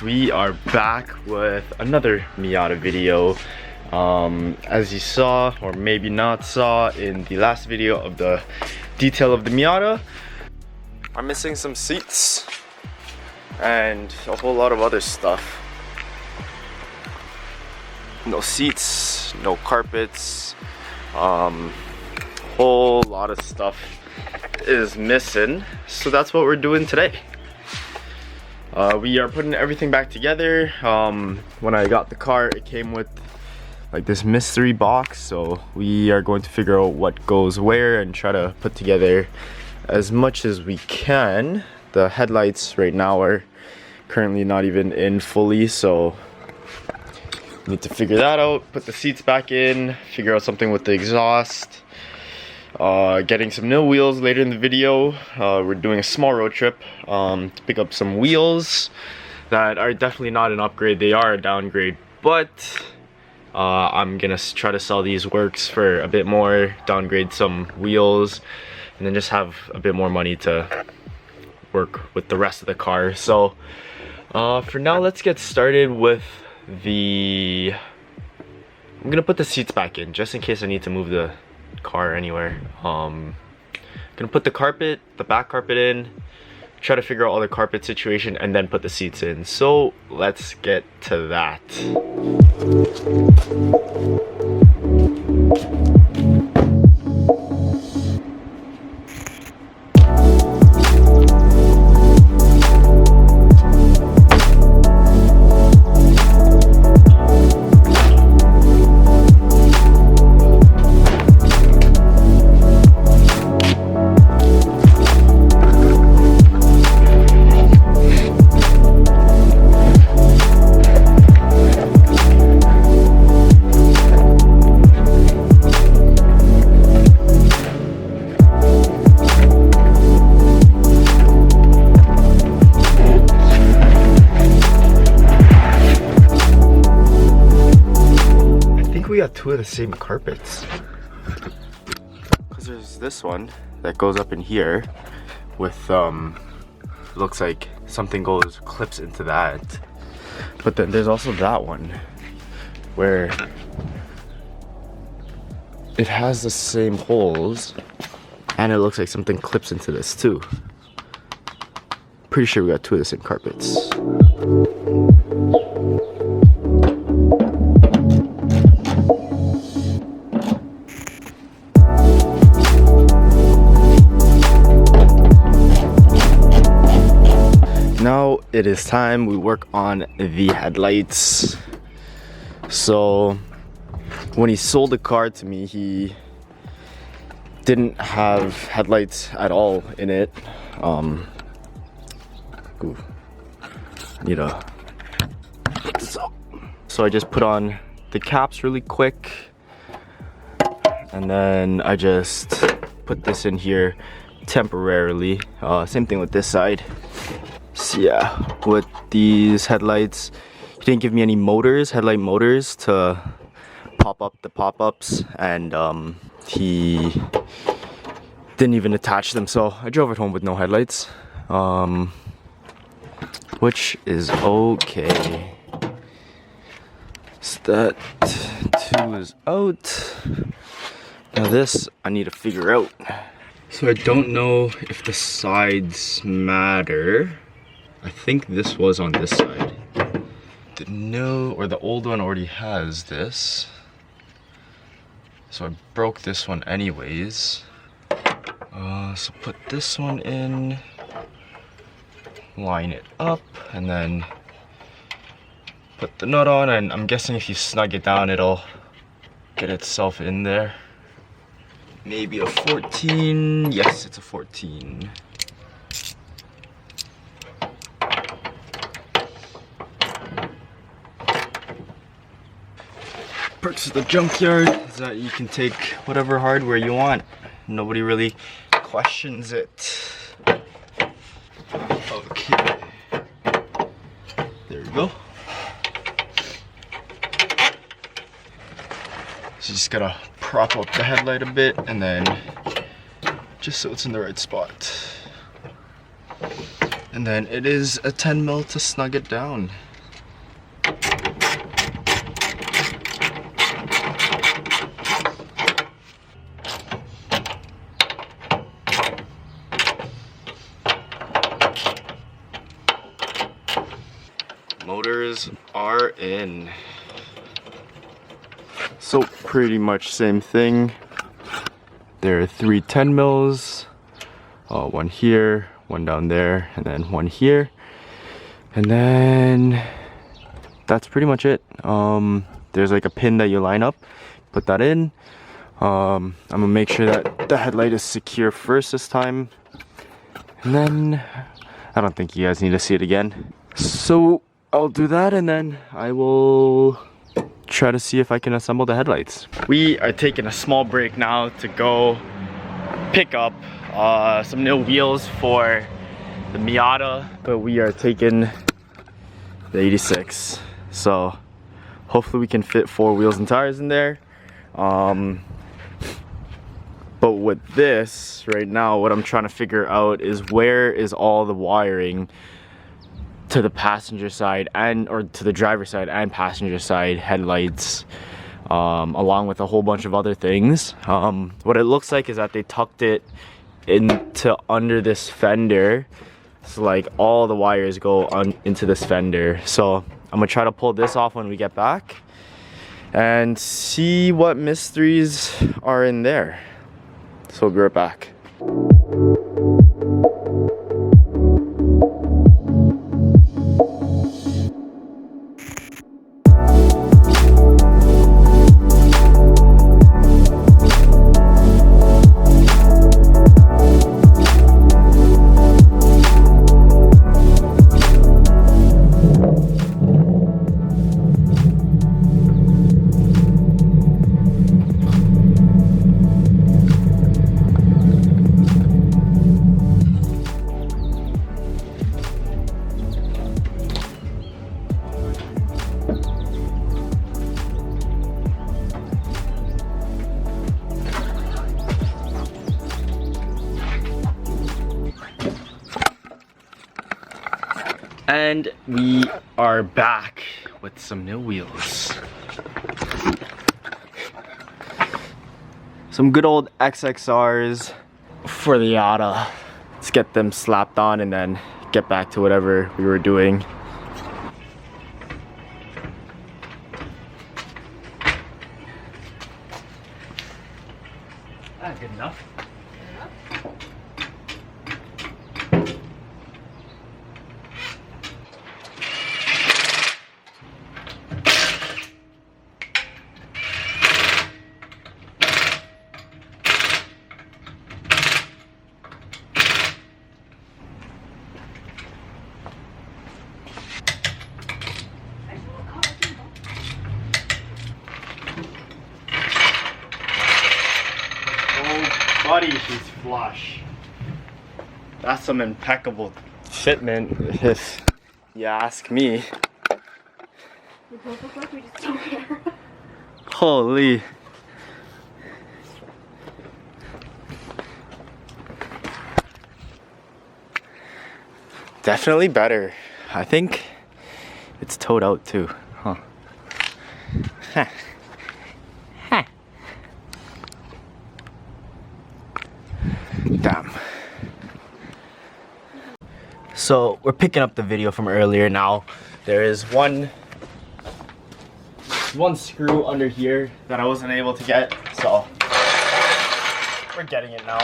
we are back with another Miata video. As you saw, or maybe not saw, in the last video of the detail of the Miata, I'm missing some seats and a whole lot of other stuff. No seats, no carpets, whole lot of stuff is missing, so that's what we're doing today. We are putting everything back together. When I got the car, it came with like this mystery box, so we are going to figure out what goes where and try to put together as much as we can. The headlights right now are currently not even in fully, so we need to figure that out, put the seats back in, figure out something with the exhaust. Getting some new wheels later in the video. We're doing a small road trip to pick up some wheels that are definitely not an upgrade, they are a downgrade, but I'm gonna try to sell these works for a bit more, downgrade some wheels, and then just have a bit more money to work with the rest of the car. So for now, let's get started with the... I'm gonna put the seats back in just in case I need to move the car anywhere. Gonna put the carpet, the back carpet in, try to figure out all the carpet situation, and then put the seats in. So let's get to that. We got two of the same carpets, because there's this one that goes up in here with looks like something clips into that, but then there's also that one where it has the same holes and it looks like something clips into this too. Pretty sure we got two of the same carpets. Now it is time we work on the headlights. So when he sold the car to me, he didn't have headlights at all in it. So I just put on the caps really quick, and then I just put this in here temporarily. Same thing with this side. So yeah, with these headlights, he didn't give me any motors, headlight motors to pop up the pop-ups, and he didn't even attach them, so I drove it home with no headlights, which is okay. So that two is out. Now this I need to figure out. So I don't know if the sides matter. I think this was on this side. The old one already has this. So I broke this one anyways. So put this one in, line it up, and then put the nut on, and I'm guessing if you snug it down, it'll get itself in there. Maybe a 14, yes, it's a 14. Perks of the junkyard is that you can take whatever hardware you want. Nobody really questions it. Okay. There we go. So you just gotta prop up the headlight a bit, and then just so it's in the right spot. And then it is a 10 mil to snug it down. are in. So pretty much same thing. There are 3 10 mils, one here, one down there, and then one here. And then that's pretty much it. There's like a pin that you line up, put that in. I'm gonna make sure that the headlight is secure first this time. And then, I don't think you guys need to see it again. So I'll do that and then I will try to see if I can assemble the headlights. We are taking a small break now to go pick up some new wheels for the Miata, but we are taking the 86. So hopefully we can fit 4 wheels and tires in there. But with this right now, what I'm trying to figure out is where is all the wiring to the passenger side or to the driver's side and passenger side headlights, along with a whole bunch of other things. What it looks like is that they tucked it into under this fender. So like all the wires go into this fender. So I'm gonna try to pull this off when we get back and see what mysteries are in there. So we'll be right back. And we are back with some new wheels. Some good old XXRs for the Miata. Let's get them slapped on and then get back to whatever we were doing. Good enough. Buddy, she's flush. That's some impeccable fitment, if you ask me. We both look like we just don't care. Holy. Definitely better. I think it's towed out too. Huh. Damn. So we're picking up the video from earlier now. There is one screw under here that I wasn't able to get, so we're getting it now.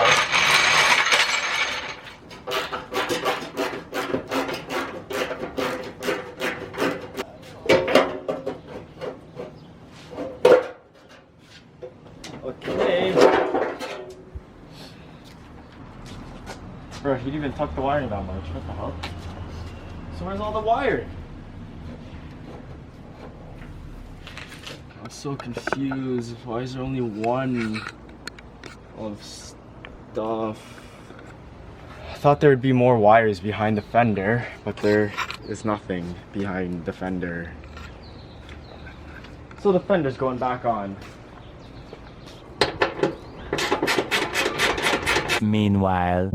Okay. Bro, he didn't even tuck the wiring that much. What the hell? So where's all the wiring? I'm so confused. Why is there only one of stuff? I thought there would be more wires behind the fender, but there is nothing behind the fender. So the fender's going back on. Meanwhile.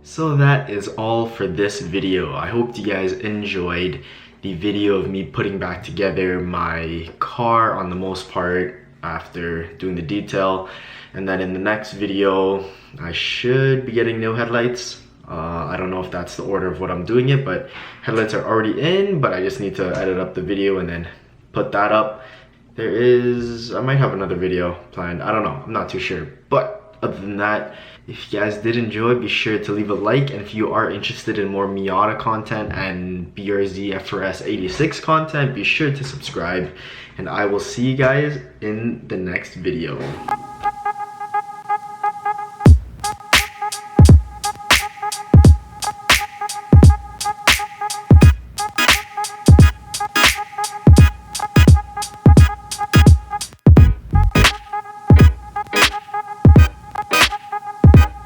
So that is all for this video. I hope you guys enjoyed the video of me putting back together my car on the most part after doing the detail. And then in the next video, I should be getting new headlights. I don't know if that's the order of what I'm doing it, but headlights are already in, but I just need to edit up the video and then put that up. I might have another video planned. I don't know, I'm not too sure. But other than that, if you guys did enjoy, be sure to leave a like. And if you are interested in more Miata content and BRZ FRS 86 content, be sure to subscribe. And I will see you guys in the next video.